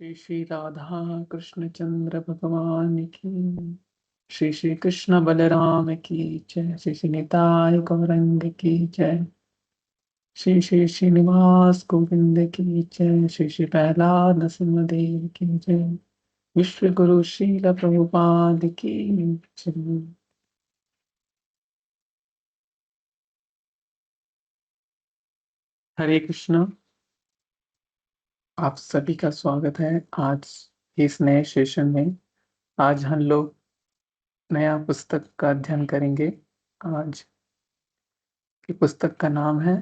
श्री श्री राधा कृष्ण चंद्र भगवान की, श्री श्री कृष्ण बलराम की जय, श्री श्री निताय गौरंग की जय, श्री श्री श्रीनिवास गोविंद की जय, श्री श्री प्रहलाद नरसिंहदेव की जय, विश्व गुरु श्रील प्रभुपाद की जय। हरे कृष्ण। आप सभी का स्वागत है आज इस नए सेशन में। आज हम लोग नया पुस्तक का अध्ययन करेंगे। आज की पुस्तक का नाम है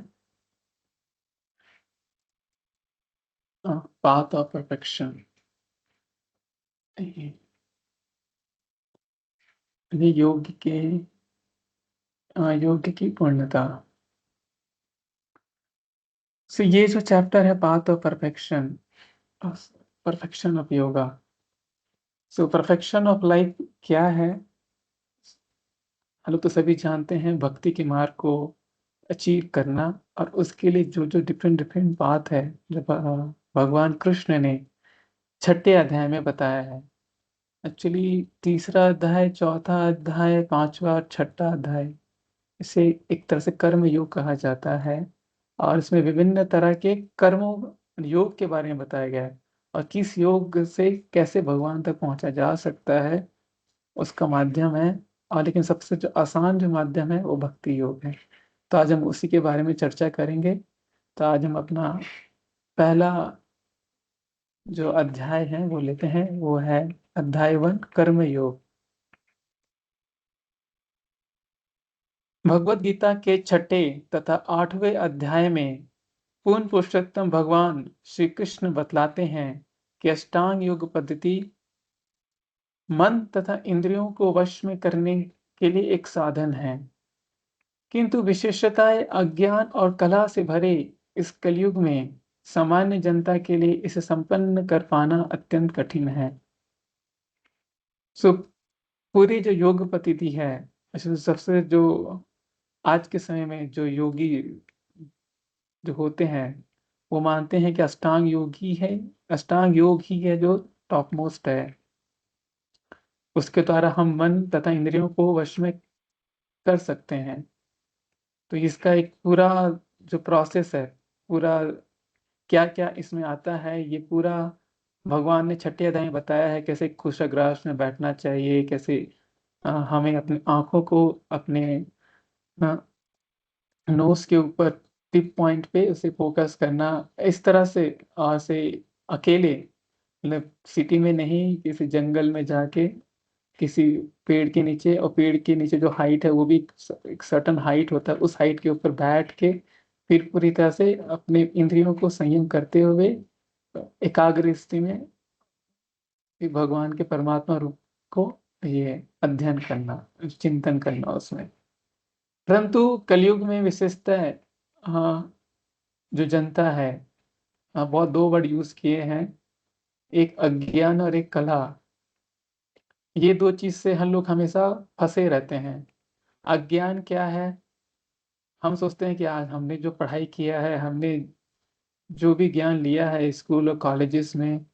पाथ ऑफ परफेक्शन। ये योग की पूर्णता। सो ये जो चैप्टर है path of perfection, perfection of yoga. So perfection of life क्या है? हम लोग तो सभी जानते हैं भक्ति के मार्ग को अचीव करना, और उसके लिए जो जो डिफरेंट डिफरेंट बात है जो भगवान कृष्ण ने छठे अध्याय में बताया है। एक्चुअली तीसरा अध्याय, चौथा अध्याय, पांचवा और छठा अध्याय, इसे एक तरह से कर्म योग कहा जाता है। और इसमें विभिन्न तरह के कर्मों योग के बारे में बताया गया है, और किस योग से कैसे भगवान तक पहुंचा जा सकता है, उसका माध्यम है। और लेकिन सबसे जो आसान जो माध्यम है वो भक्ति योग है। तो आज हम उसी के बारे में चर्चा करेंगे। तो आज हम अपना पहला जो अध्याय है वो लेते हैं, वो है अध्याय 1 कर्म योग। भगवत गीता के छठे तथा 8वें अध्याय में पूर्ण पुरुषोत्तम भगवान श्री कृष्ण बतलाते हैं कि अष्टांग योग पद्धति मन तथा इंद्रियों को वश में करने के लिए एक साधन है, किंतु विशेषताएं अज्ञान और कला से भरे इस कलयुग में सामान्य जनता के लिए इसे संपन्न कर पाना अत्यंत कठिन है। सो पूरी जो योग पद्धति है, सबसे जो आज के समय में जो योगी जो होते हैं वो मानते हैं कि अष्टांग योग ही है, अष्टांग योग ही है जो टॉप मोस्ट है। उसके द्वारा हम मन तथा इंद्रियों को वश में कर सकते हैं। तो इसका एक पूरा जो प्रोसेस है, पूरा क्या क्या इसमें आता है, ये पूरा भगवान ने छठे अध्याय में बताया है। कैसे कुशाग्रास में बैठना चाहिए, कैसे हमें अपनी आंखों को अपने नोज के ऊपर टिप पॉइंट पे उसे फोकस करना, इस तरह से अकेले, मतलब सिटी में नहीं, किसी जंगल में जाके किसी पेड़ के नीचे, और पेड़ के नीचे जो हाइट है वो भी एक सर्टन हाइट होता है, उस हाइट के ऊपर बैठ के फिर पूरी तरह से अपने इंद्रियों को संयम करते हुए एकाग्र स्थिति में फिर भगवान के परमात्मा रूप को ये अध्ययन करना, चिंतन करना उसमें। परंतु कलयुग में विशेषता है, हाँ, जो जनता है, हाँ, बहुत दो वर्ड यूज किए हैं, एक अज्ञान और एक कला। ये दो चीज से हम लोग हमेशा फंसे रहते हैं। अज्ञान क्या है? हम सोचते हैं कि आज हमने जो पढ़ाई किया है, हमने जो भी ज्ञान लिया है स्कूल और कॉलेजेस में,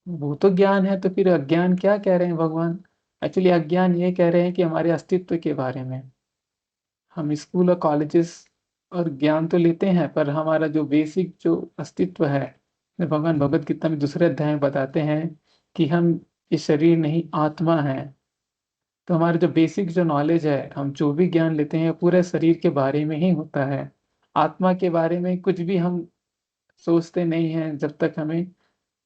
वो तो ज्ञान है। तो फिर अज्ञान क्या कह रहे हैं भगवान? एक्चुअली अज्ञान ये कह रहे हैं कि हमारे अस्तित्व के बारे में। हम स्कूल और कॉलेजेस और ज्ञान तो लेते हैं, पर हमारा जो बेसिक जो अस्तित्व है, भगवान भगवत गीता में दूसरे अध्याय में बताते हैं कि हम ये शरीर नहीं आत्मा है। तो हमारे जो बेसिक जो नॉलेज है, हम जो भी ज्ञान लेते हैं पूरे शरीर के बारे में ही होता है। आत्मा के बारे में कुछ भी हम सोचते नहीं हैं जब तक हमें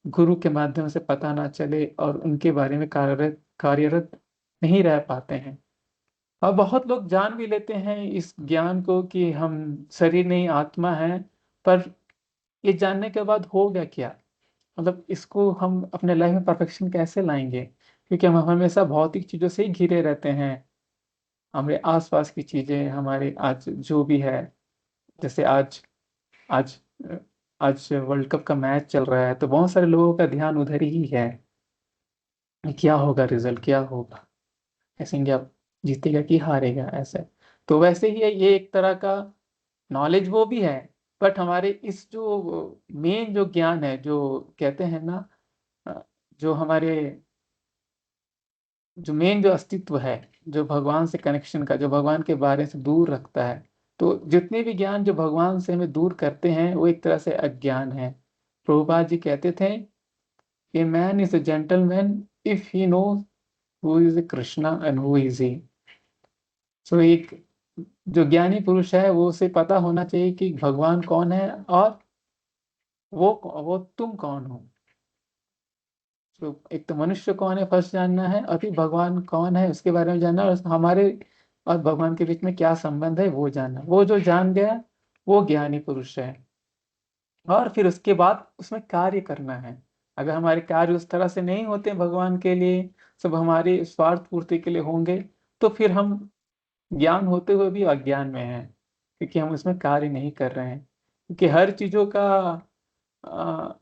गुरु के माध्यम से पता ना चले और उनके बारे में कार्यरत नहीं रह पाते हैं। और बहुत लोग जान भी लेते हैं इस ज्ञान को कि हम शरीर नहीं आत्मा है, पर ये जानने के बाद हो गया क्या? मतलब इसको हम अपने लाइफ में परफेक्शन कैसे लाएंगे? क्योंकि हम हमेशा भौतिक चीजों से ही घिरे रहते हैं। हमारे आसपास की चीजें, हमारे आज जो भी है, जैसे आज आज वर्ल्ड कप का मैच चल रहा है, तो बहुत सारे लोगों का ध्यान उधर ही है कि क्या होगा, रिजल्ट क्या होगा, ऐसे इंडिया जीतेगा कि हारेगा, ऐसे। तो वैसे ही है, ये एक तरह का नॉलेज वो भी है। बट हमारे इस जो मेन जो ज्ञान है, जो कहते हैं ना, जो हमारे जो मेन जो अस्तित्व है, जो भगवान से कनेक्शन का, जो भगवान के बारे से दूर रखता है, तो जितने भी ज्ञान जो भगवान से हमें दूर करते हैं वो एक तरह से अज्ञान है। प्रभुपाद जी कहते थे, a man is a gentleman if he knows who is Krishna and who is he। सो एक जो ज्ञानी पुरुष है वो उसे पता होना चाहिए कि भगवान कौन है और वो तुम कौन हो। तो एक तो मनुष्य कौन है फर्स्ट जानना है, और फिर भगवान कौन है उसके बारे में जानना, और हमारे और भगवान के बीच में क्या संबंध है वो जानना। वो जो जान गया वो ज्ञानी पुरुष है। और फिर उसके बाद उसमें कार्य करना है। अगर हमारे कार्य उस तरह से नहीं होते भगवान के लिए, सब हमारी स्वार्थ पूर्ति के लिए होंगे, तो फिर हम ज्ञान होते हुए भी अज्ञान में हैं, क्योंकि हम उसमें कार्य नहीं कर रहे हैं। क्योंकि अ,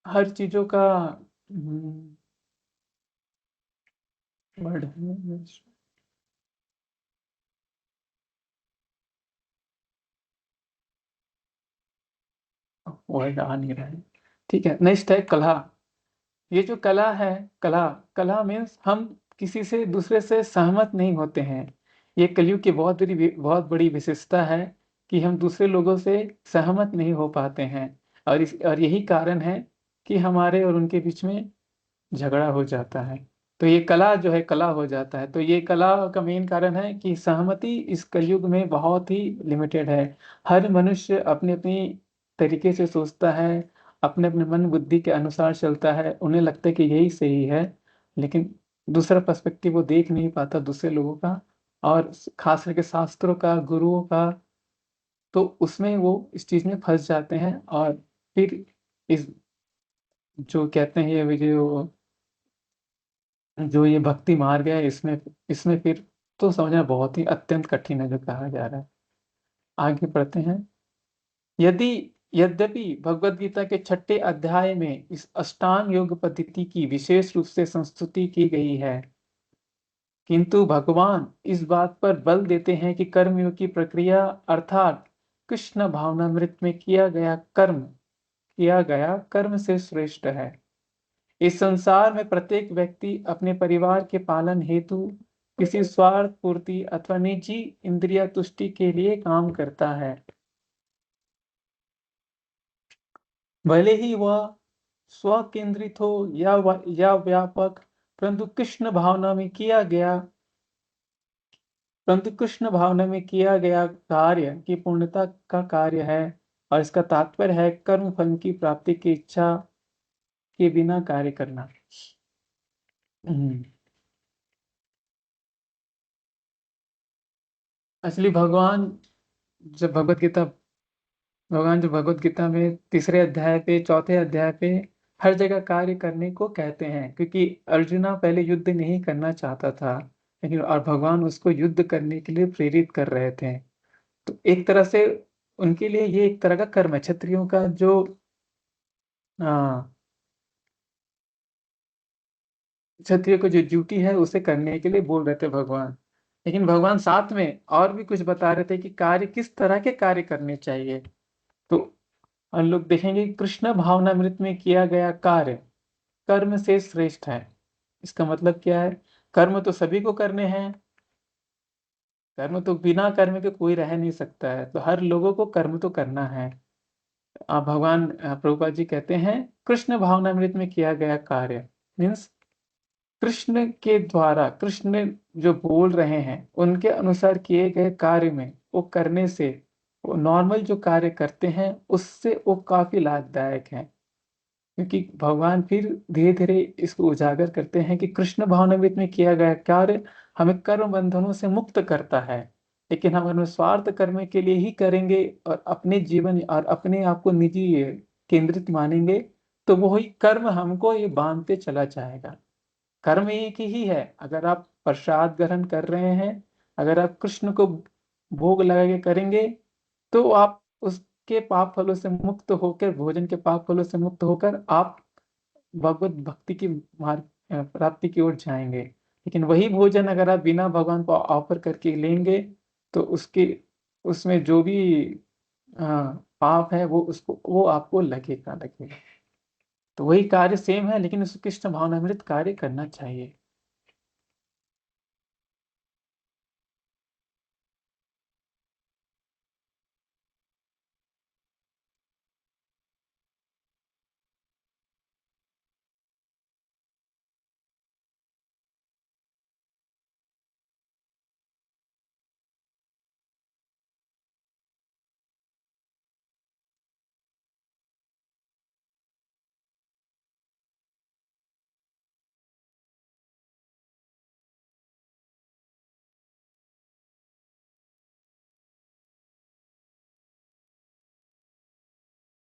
हर चीजों का वर्ड वर्ड आ नहीं रहा है। ठीक है, नेक्स्ट है कला। ये जो कला है, कला कला मीन्स हम किसी से दूसरे से सहमत नहीं होते हैं। ये कलयुग की बहुत बड़ी विशेषता है कि हम दूसरे लोगों से सहमत नहीं हो पाते हैं। और यही कारण है कि हमारे और उनके बीच में झगड़ा हो जाता है। तो ये कला जो है कला हो जाता है। तो ये कला का मेन कारण है कि सहमति इस कलयुग में बहुत ही लिमिटेड है। हर मनुष्य अपनी अपनी तरीके से सोचता है, अपने अपने मन बुद्धि के अनुसार चलता है, उन्हें लगता है कि यही सही है। लेकिन दूसरा पर्सपेक्टिव वो देख नहीं पाता दूसरे लोगों का, और खास करके शास्त्रों का, गुरुओं का। तो उसमें वो इस चीज में फंस जाते हैं। और फिर इस जो कहते हैं ये जो ये भक्ति मार्ग है, इसमें इसमें फिर तो समझना बहुत ही अत्यंत कठिन है जो कहा जा रहा है। आगे पढ़ते हैं। यदि यद्यपि भगवत गीता के छठे अध्याय में इस अष्टांग योग पद्धति की विशेष रूप से संस्तुति की गई है, किंतु भगवान इस बात पर बल देते हैं कि कर्मयोग की प्रक्रिया अर्थात कृष्ण भावनामृत में किया गया कर्म से श्रेष्ठ है। इस संसार में प्रत्येक व्यक्ति अपने परिवार के पालन हेतु किसी स्वार्थ पूर्ति अथवा निजी इंद्रिय तुष्टि के लिए काम करता है। भले ही वह स्वकेंद्रित हो या व्यापक, परंतु कृष्ण भावना में किया गया परंतु कृष्ण भावना में किया गया कार्य की पूर्णता का कार्य है। और इसका तात्पर्य है कर्म फल की प्राप्ति की इच्छा के बिना कार्य करना। हम्म। असली जब भगवत गीता भगवान जो भगवत गीता में तीसरे अध्याय पे, चौथे अध्याय पे हर जगह कार्य करने को कहते हैं, क्योंकि अर्जुना पहले युद्ध नहीं करना चाहता था, लेकिन और भगवान उसको युद्ध करने के लिए प्रेरित कर रहे थे। तो एक तरह से उनके लिए ये एक तरह का कर्म है, क्षत्रियों का जो आ, क्षत्रिय को जो ड्यूटी है उसे करने के लिए बोल रहे थे भगवान। लेकिन भगवान साथ में और भी कुछ बता रहे थे कि कार्य किस तरह के कार्य करने चाहिए। तो हम लोग देखेंगे कि कृष्ण भावनामृत में किया गया कार्य कर्म से श्रेष्ठ है। इसका मतलब क्या है? कर्म तो सभी को करने हैं, कर्म तो बिना कर्म के कोई रह नहीं सकता है, तो हर लोगों को कर्म तो करना है। भगवान प्रभुपाद जी कहते हैं कृष्ण भावनामृत में किया गया कार्य मीन्स कृष्ण के द्वारा, कृष्ण जो बोल रहे हैं उनके अनुसार किए गए कार्य में वो करने से, वो नॉर्मल जो कार्य करते हैं उससे वो काफी लाभदायक है। क्योंकि भगवान फिर धीरे धीरे इसको उजागर करते हैं कि कृष्ण भावनामृत में किया गया कार्य हमें कर्म बंधनों से मुक्त करता है। लेकिन हम अगर स्वार्थ कर्म के लिए ही करेंगे और अपने जीवन और अपने आप को निजी केंद्रित मानेंगे, तो वही कर्म हमको ये बांधते चला जाएगा। कर्म एक ही है। अगर आप प्रसाद ग्रहण कर रहे हैं, अगर आप कृष्ण को भोग लगा के करेंगे, तो आप उसके पाप फलों से मुक्त होकर, भोजन के पाप फलों से मुक्त होकर आप भगवत भक्ति की मार्ग प्राप्ति की ओर जाएंगे। लेकिन वही भोजन अगर आप बिना भगवान को ऑफर करके लेंगे, तो उसके उसमें जो भी पाप है वो आपको लगेगा। तो वही कार्य सेम है, लेकिन उसको कृष्ण भावनामृत कार्य करना चाहिए।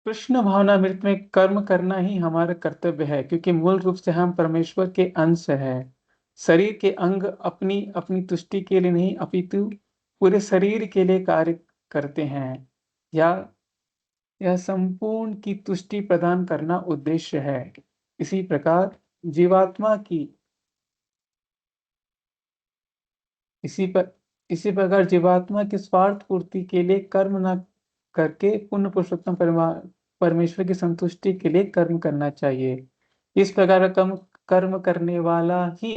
कृष्ण भावनामृत में कर्म करना ही हमारा कर्तव्य है, क्योंकि मूल रूप से हम परमेश्वर के अंश है। शरीर के अंग अपनी अपनी तुष्टि के लिए नहीं, अपितु पूरे शरीर के लिए कार्य करते हैं। या यह संपूर्ण की तुष्टि प्रदान करना उद्देश्य है। इसी प्रकार जीवात्मा की इसी पर इसी प्रकार जीवात्मा की स्वार्थ पूर्ति के लिए कर्म न करके पुण्य पुरुषोत्तम परमेश्वर की संतुष्टि के लिए कर्म करना चाहिए। इस प्रकार का कर्म करने वाला ही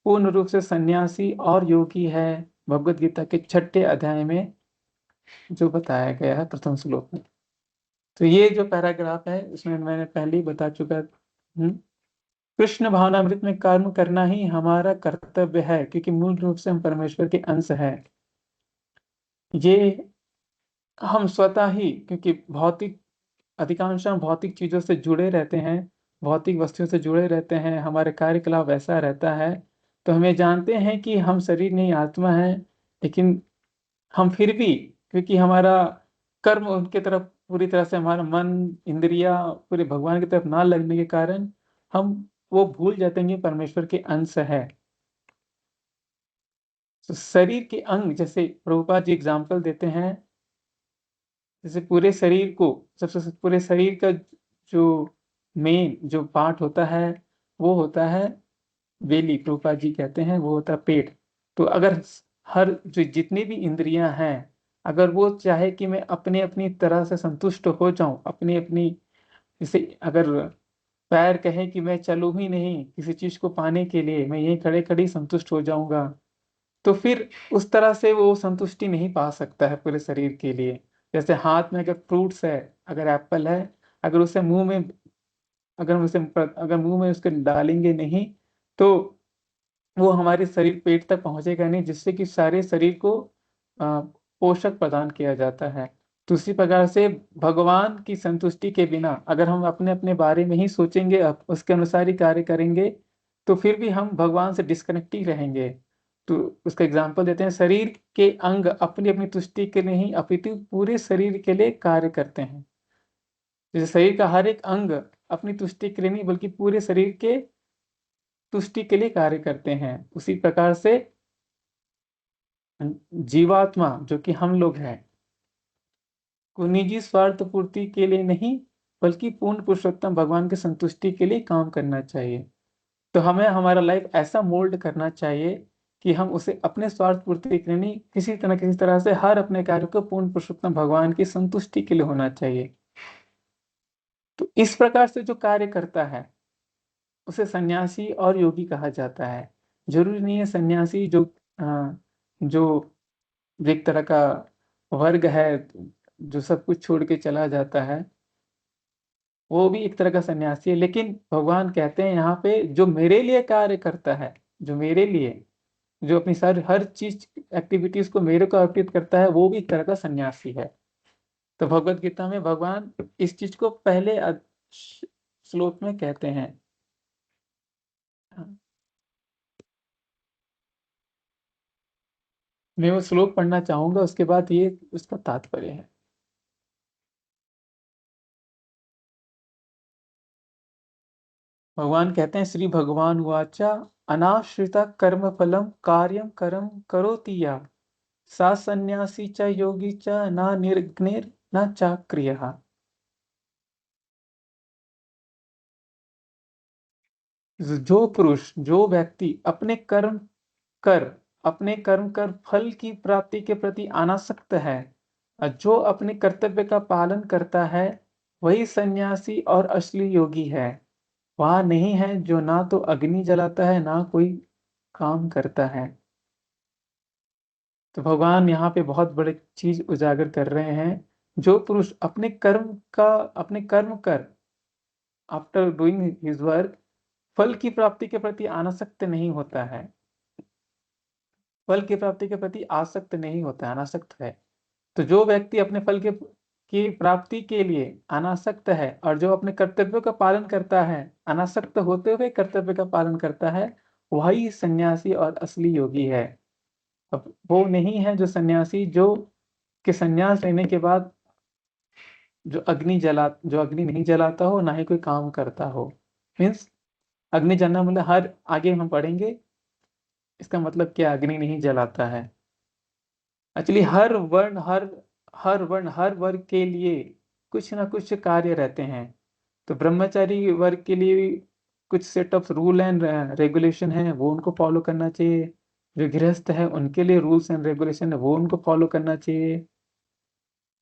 पूर्ण रूप से सन्यासी और योगी है। भगवत गीता के 6ठे अध्याय में जो बताया गया है प्रथम श्लोक में। तो ये जो पैराग्राफ है उसमें मैंने पहले ही बता चुका हूँ। कृष्ण भावनामृत में कर्म करना ही हमारा कर्तव्य है, क्योंकि मूल रूप से हम परमेश्वर के अंश है। ये हम स्वतः ही, क्योंकि भौतिक अधिकांश हम भौतिक चीजों से जुड़े रहते हैं, भौतिक वस्तुओं से जुड़े रहते हैं, हमारे कार्यकलाप वैसा रहता है। तो हमें जानते हैं कि हम शरीर नहीं आत्मा है, लेकिन हम फिर भी, क्योंकि हमारा कर्म उनके तरफ पूरी तरह से, हमारा मन इंद्रिया पूरे भगवान की तरफ ना लगने के कारण हम वो भूल जाते हैं कि परमेश्वर के अंश है। तो शरीर के अंग, जैसे प्रभुपाद जी एग्जाम्पल देते हैं, जैसे पूरे शरीर को, सबसे पूरे शरीर का जो मेन जो पार्ट होता है वो होता है बेली, प्रभुपाद जी कहते हैं वो होता है पेट। तो अगर हर जो जितनी भी इंद्रियां हैं, अगर वो चाहे कि मैं अपने अपनी तरह से संतुष्ट हो जाऊं, अपनी अपनी, जैसे अगर पैर कहे कि मैं चलूं ही नहीं किसी चीज को पाने के लिए, मैं यहीं खड़े खड़ी संतुष्ट हो जाऊंगा, तो फिर उस तरह से वो संतुष्टि नहीं पा सकता है पूरे शरीर के लिए। जैसे हाथ में अगर फ्रूट्स है, अगर एप्पल है, अगर उसे मुंह में, अगर मुंह में उसके डालेंगे नहीं, तो वो हमारे शरीर पेट तक पहुंचेगा नहीं, जिससे कि सारे शरीर को पोषक प्रदान किया जाता है। दूसरी प्रकार से भगवान की संतुष्टि के बिना अगर हम अपने अपने बारे में ही सोचेंगे, उसके अनुसार ही कार्य करेंगे, तो फिर भी हम भगवान से डिस्कनेक्ट ही रहेंगे। तो उसका एग्जाम्पल देते हैं, शरीर के अंग अपनी अपनी तुष्टि के लिए नहीं, अपितु पूरे शरीर के लिए कार्य करते हैं। जैसे शरीर का हर एक अंग अपनी तुष्टि के लिए नहीं, बल्कि पूरे शरीर के तुष्टि के लिए कार्य करते हैं। उसी प्रकार से जीवात्मा जो कि हम लोग हैं, को निजी स्वार्थ पूर्ति के लिए नहीं, बल्कि पूर्ण पुरुषोत्तम भगवान की संतुष्टि के लिए काम करना चाहिए। तो हमें हमारा लाइफ ऐसा मोल्ड करना चाहिए कि हम उसे अपने स्वार्थ पूर्ति के लिए नहीं, किसी तरह से हर अपने कार्य को पूर्ण पुरुषोत्तम भगवान की संतुष्टि के लिए होना चाहिए। तो इस प्रकार से जो कार्य करता है उसे सन्यासी और योगी कहा जाता है। जरूरी नहीं है सन्यासी जो एक तरह का वर्ग है जो सब कुछ छोड़ के चला जाता है, वो भी एक तरह का सन्यासी है। लेकिन भगवान कहते हैं यहाँ पे, जो मेरे लिए कार्य करता है, जो मेरे लिए, जो अपनी सारी हर चीज एक्टिविटीज को मेरे को अर्पित करता है, वो भी एक तरह का सन्यासी है। तो भगवत गीता में भगवान इस चीज को पहले श्लोक में कहते हैं। मैं वो श्लोक पढ़ना चाहूंगा, उसके बाद ये उसका तात्पर्य है। भगवान कहते हैं, श्री भगवान वाचा अनाश्रिता कर्म फलम कार्यम करम करोति या सा सन्यासी च योगी च न निर्ग्निर न चाक्रियः। जो पुरुष, जो व्यक्ति कर अपने कर्म कर फल की प्राप्ति के प्रति अनासक्त है, जो अपने कर्तव्य का पालन करता है वही सन्यासी और असली योगी है। वह नहीं है जो ना तो अग्नि जलाता है ना कोई काम करता है। तो भगवान यहाँ पे बहुत बड़े चीज उजागर कर रहे हैं। जो पुरुष अपने कर्म कर आफ्टर डूइंग हिज वर्क फल की प्राप्ति के प्रति अनासक्त नहीं होता है, फल की प्राप्ति के प्रति आसक्त नहीं होता है, अनासक्त है। तो जो व्यक्ति अपने फल के की प्राप्ति के लिए अनासक्त है और जो अपने कर्तव्यों का पालन करता है, अनासक्त होते हुए कर्तव्य का पालन करता है, वही सन्यासी और असली योगी है। अब वो नहीं है जो सन्यासी जो कि संन्यास लेने के बाद जो अग्नि नहीं जलाता हो ना ही कोई काम करता हो। मीन्स अग्नि जलना मतलब हर आगे हम पढ़ेंगे इसका मतलब क्या अग्नि नहीं जलाता है। एक्चुअली हर वर्ग के लिए कुछ ना कुछ कार्य रहते हैं। तो ब्रह्मचारी वर्ग के लिए कुछ set of rule and regulation है, वो उनको फॉलो करना चाहिए। जो गृहस्थ है उनके लिए रूल्स एंड रेगुलेशन है, वो उनको फॉलो करना चाहिए।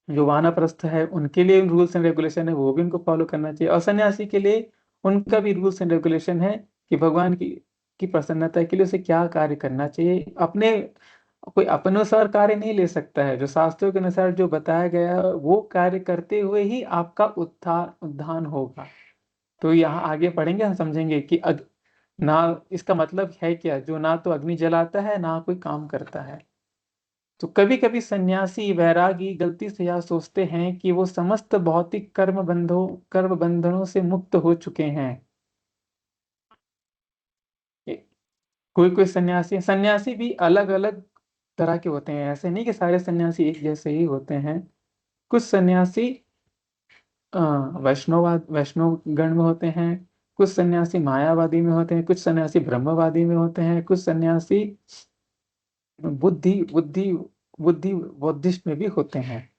जो वानप्रस्थ है उनके लिए रूल्स एंड रेगुलेशन है, वो भी उनको फॉलो करना चाहिए। और सन्यासी के लिए उनका भी रूल्स एंड रेगुलेशन है कि भगवान की प्रसन्नता के लिए उसे क्या कार्य करना चाहिए। कोई अपनुसार कार्य नहीं ले सकता है। जो शास्त्रों के अनुसार जो बताया गया है वो कार्य करते हुए ही आपका उद्धान होगा। तो यहाँ आगे पढ़ेंगे हम समझेंगे कि ना इसका मतलब है क्या, जो ना तो अग्नि जलाता है ना कोई काम करता है। तो कभी कभी सन्यासी वैरागी गलती से यह सोचते हैं कि वो समस्त भौतिक कर्म बंधनों से मुक्त हो चुके हैं। कोई कोई सन्यासी भी अलग अलग तरह के होते हैं। ऐसे नहीं कि सारे सन्यासी एक जैसे ही होते हैं। कुछ सन्यासी वैष्णव गण में होते हैं, कुछ सन्यासी मायावादी में होते हैं, कुछ सन्यासी ब्रह्मवादी में होते हैं, कुछ सन्यासी बुद्धि बुद्धि बुद्धि बुद्धिस्ट में भी होते हैं।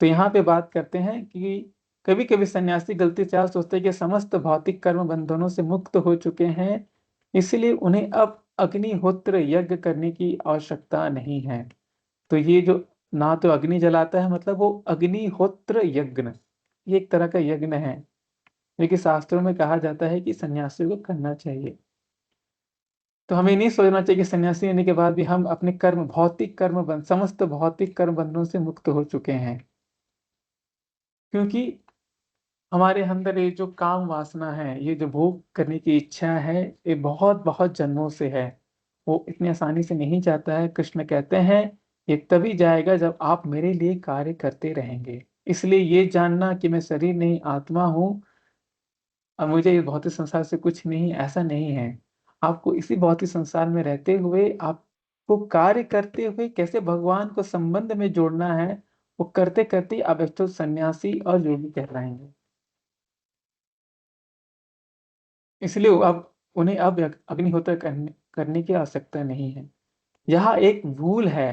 तो यहाँ पे बात करते हैं कि कभी कभी सन्यासी गलती से सोचते हैं कि समस्त भौतिक कर्म बंधनों से मुक्त हो चुके हैं, इसलिए उन्हें अब अग्निहोत्र यज्ञ करने की आवश्यकता नहीं है। तो ये जो ना तो अग्नि जलाता है मतलब वो अग्निहोत्र यज्ञ, ये एक तरह का यज्ञ है, लेकिन शास्त्रों में कहा जाता है कि सन्यासियों को करना चाहिए। तो हमें नहीं सोचना चाहिए कि सन्यासी होने के बाद भी हम अपने समस्त भौतिक कर्म बंधनों से मुक्त हो चुके हैं। क्योंकि हमारे अंदर ये जो काम वासना है, ये जो भोग करने की इच्छा है, ये बहुत बहुत जन्मों से है। वो इतनी आसानी से नहीं जाता है। कृष्ण कहते हैं ये तभी जाएगा जब आप मेरे लिए कार्य करते रहेंगे। इसलिए ये जानना कि मैं शरीर नहीं आत्मा हूँ और मुझे इस भौतिक संसार से कुछ नहीं, ऐसा नहीं है। आपको इसी भौतिक संसार में रहते हुए आपको कार्य करते हुए कैसे भगवान को संबंध में जोड़ना है, वो करते करते आप एक तो सन्यासी और योगी कहलाएंगे। इसलिए अब उन्हें अब अग्निहोत्र करने की आवश्यकता नहीं है। यह एक भूल है।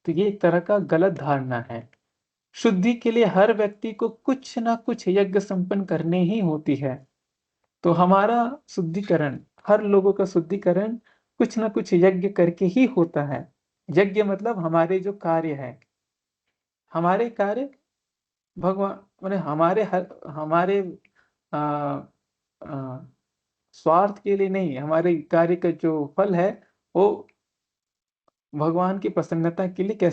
तो ये एक तरह का गलत धारणा है। शुद्धि के लिए हर व्यक्ति को कुछ ना कुछ यज्ञ संपन्न करने ही होती है। तो हमारा शुद्धिकरण, हर लोगों का शुद्धिकरण कुछ ना कुछ यज्ञ करके ही होता है। यज्ञ मतलब हमारे जो कार्य है, हमारे कार्य भगवान मैंने हमारे आ, आ, स्वार्थ के लिए नहीं, हमारे कार्य का जो फल है वो भगवान की प्रसन्नता के लिए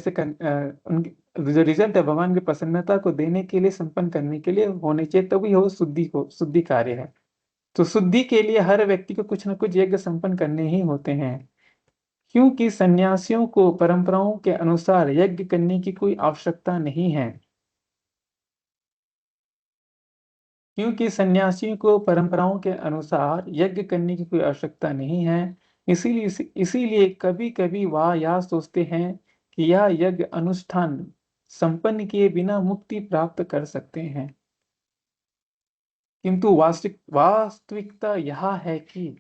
उनकी जो रिजल्ट है भगवान की प्रसन्नता को देने के लिए, संपन्न करने के लिए होने चाहिए, तभी वो शुद्धि कार्य है। तो शुद्धि के लिए हर व्यक्ति को कुछ न कुछ यज्ञ संपन्न करने ही होते हैं। क्योंकि सन्यासियों को परंपराओं के अनुसार यज्ञ करने की कोई आवश्यकता नहीं है। क्योंकि सन्यासियों को परंपराओं के अनुसार यज्ञ करने की कोई आवश्यकता नहीं है, इसीलिए कभी कभी वह यह सोचते हैं कि यह यज्ञ अनुष्ठान संपन्न किए बिना मुक्ति प्राप्त कर सकते हैं। किंतु वास्तविकता यह है कि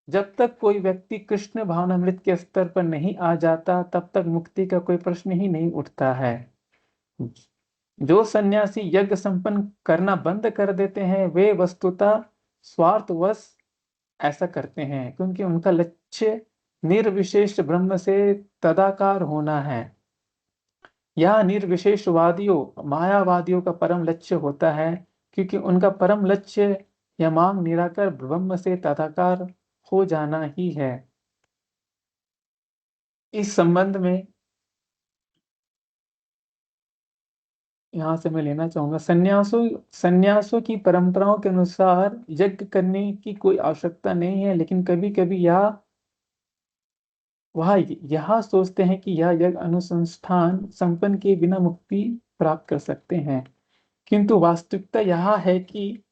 जब तक कोई व्यक्ति कृष्ण भावनामृत के स्तर पर नहीं आ जाता तब तक मुक्ति का कोई प्रश्न ही नहीं उठता है। जो सन्यासी यज्ञ संपन्न करना बंद कर देते हैं वे वस्तुतः स्वार्थवश ऐसा करते हैं, क्योंकि उनका लक्ष्य निर्विशेष ब्रह्म से तदाकार होना है। यह निर्विशेषवादियों मायावादियों का परम लक्ष्य होता है, क्योंकि उनका परम लक्ष्य यह मांग निराकर ब्रह्म से तदाकार हो जाना ही है। इस संबंध में यहाँ से मैं लेना चाहूंगा, संन्यासों की परंपराओं के अनुसार यज्ञ करने की कोई आवश्यकता नहीं है, लेकिन कभी कभी वह यह सोचते हैं कि यह यज्ञ अनुसंधान संपन्न के बिना मुक्ति प्राप्त कर सकते हैं। किंतु वास्तविकता यह है कि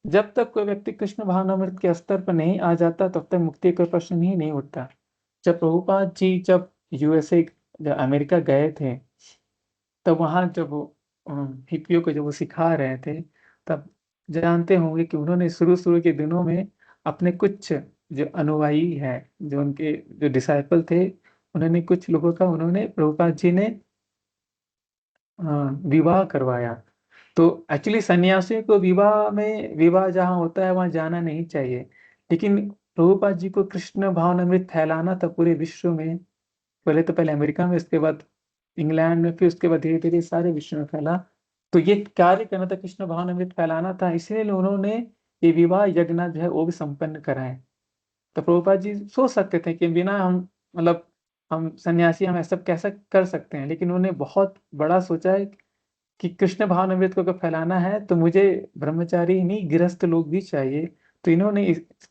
जब तक कोई व्यक्ति कृष्ण भावनामृत के स्तर पर नहीं आ जाता, तब तक मुक्ति का प्रश्न ही नहीं उठता। जब प्रभुपाद जी जब यूएसए, जब अमेरिका गए थे, तब वहाँ जब वो हिप्पियों को जब वो सिखा रहे थे, तब जानते होंगे कि उन्होंने शुरू शुरू के दिनों में अपने कुछ जो अनुयायी है, जो उनके जो डिसाइपल थे, उन्होंने कुछ लोगों का उन्होंने प्रभुपाद जी ने विवाह करवाया। तो एक्चुअली सन्यासियों को विवाह जहाँ होता है वहाँ जाना नहीं चाहिए, लेकिन प्रभुपाद जी को कृष्ण भावनामृत फैलाना था पूरे विश्व में। पहले अमेरिका में, उसके बाद इंग्लैंड में, फिर उसके बाद धीरे धीरे सारे विश्व में फैला। तो ये कार्य करना था, कृष्ण भावनामृत फैलाना था, इसलिए उन्होंने ये विवाह यज्ञ जो है वो भी संपन्न कराए। तो प्रभुपाद जी सोच सकते थे कि बिना हम, मतलब हम सन्यासी हम ऐसा कैसा कर सकते हैं, लेकिन उन्होंने बहुत बड़ा सोचा है कि कृष्ण भावनामृत को अगर फैलाना है तो मुझे ब्रह्मचारी नहीं, गृहस्थ लोग भी चाहिए। तो इन्होंने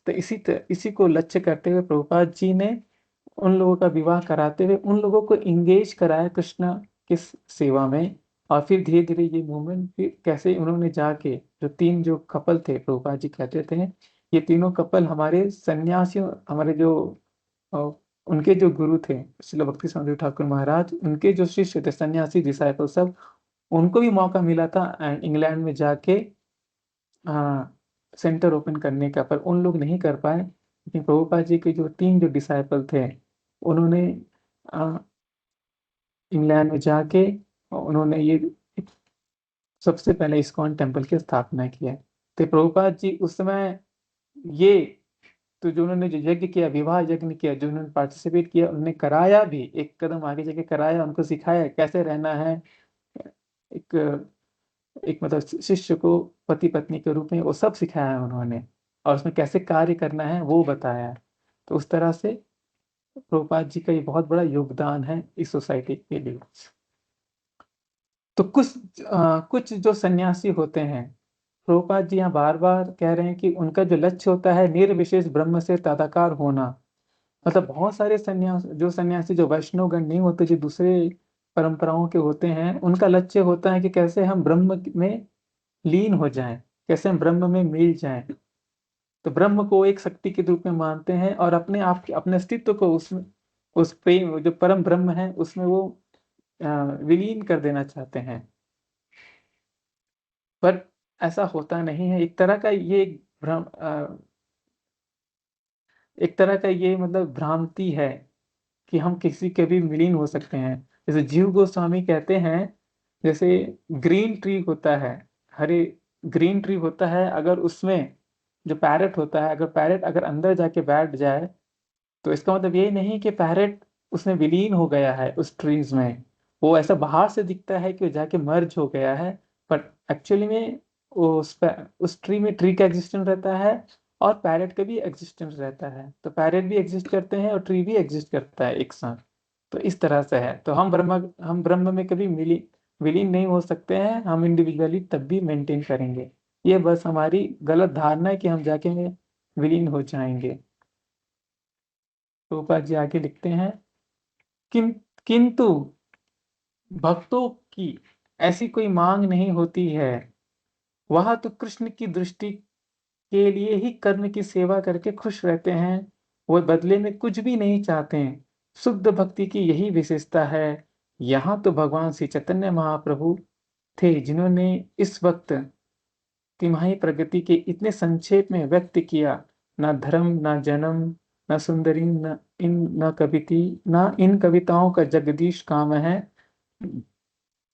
इसी को लक्ष्य करते हुए प्रभुपाद जी ने उन लोगों का विवाह कराते हुए उन लोगों को इंगेज कराया कृष्ण की सेवा में। और फिर धीरे धीरे ये मूवमेंट फिर कैसे उन्होंने जाके, जो तीन जो कपल थे, प्रभुपाद जी कहते थे ये तीनों कपल हमारे सन्यासियों, हमारे जो अ, उनके जो गुरु थे श्रील भक्ति स्वामी ठाकुर महाराज, उनके जो शिष्य थे सन्यासी डिसाइपल सब, उनको भी मौका मिला था इंग्लैंड में जाके सेंटर ओपन करने का, पर उन लोग नहीं कर पाए। लेकिन प्रभुपाद जी के जो तीन जो डिसाइपल थे, उन्होंने अ, इंग्लैंड में जाके उन्होंने ये सबसे पहले इस्कॉन टेम्पल की स्थापना की है। तो प्रभुपाद जी उस समय ये, तो जो उन्होंने जो यज्ञ किया, विवाह यज्ञ किया, जो उन्होंने पार्टिसिपेट किया, उन्होंने कराया भी, एक कदम आगे जाके कराया, उनको सिखाया कैसे रहना है, एक एक मतलब शिष्य को पति पत्नी के रूप में, वो सब सिखाया है उन्होंने, और उसमें कैसे कार्य करना है वो बताया है। तो उस तरह से प्रभुपाद जी का ये बहुत बड़ा योगदान है इस सोसाइटी के लिए। तो कुछ जो सन्यासी होते हैं, प्रभुपाद जी यहाँ बार बार कह रहे हैं कि उनका जो लक्ष्य होता है निर्विशेष ब्रह्म से तदाकार होना। मतलब बहुत सारे सन्यासी जो वैष्णव गण नहीं होते, जो दूसरे परंपराओं के होते हैं, उनका लक्ष्य होता है कि कैसे हम ब्रह्म में लीन हो जाएं, कैसे हम ब्रह्म में मिल जाएं। तो ब्रह्म को एक शक्ति के रूप में मानते हैं, और अपने आप अपने अस्तित्व को उसमें, उस प्रेम जो परम ब्रह्म है उसमें वो विलीन कर देना चाहते हैं। पर ऐसा होता नहीं है। एक तरह का ये एक तरह का ये मतलब भ्रांति है कि हम किसी के भी विलीन हो सकते हैं। जैसे जीव गोस्वामी कहते हैं, जैसे ग्रीन ट्री होता है, हरे ग्रीन ट्री होता है, अगर उसमें जो पैरेट होता है, अगर पैरेट अगर अंदर जाके बैठ जाए, तो इसका मतलब ये नहीं कि पैरेट उसमें विलीन हो गया है उस ट्रीज में। वो ऐसा बाहर से दिखता है कि वो जाके मर्ज हो गया है, पर एक्चुअली में वो उस ट्री में ट्री का एग्जिस्टेंस रहता है, और पैरेट का भी एग्जिस्टेंस रहता है। तो पैरेट भी एग्जिस्ट करते हैं और ट्री भी एग्जिस्ट करता है एक साथ। तो इस तरह से है। तो हम ब्रह्म में कभी विलीन नहीं हो सकते हैं, हम इंडिविजुअली तब भी मेंटेन करेंगे। ये बस हमारी गलत धारणा है कि हम जाके विलीन हो जाएंगे। रूपा जी आगे लिखते हैं, किंतु भक्तों की ऐसी कोई मांग नहीं होती है। वह तो कृष्ण की दृष्टि के लिए ही कर्म की सेवा करके खुश रहते हैं, वो बदले में कुछ भी नहीं चाहते हैं। शुद्ध भक्ति की यही विशेषता है। यहाँ तो भगवान श्री चैतन्य महाप्रभु थे, जिन्होंने इस वक्त तिमाही प्रगति के इतने संक्षेप में व्यक्त किया। न धर्म, न जन्म, न सुंदरी, न कविति, न इन कविताओं का जगदीश काम है।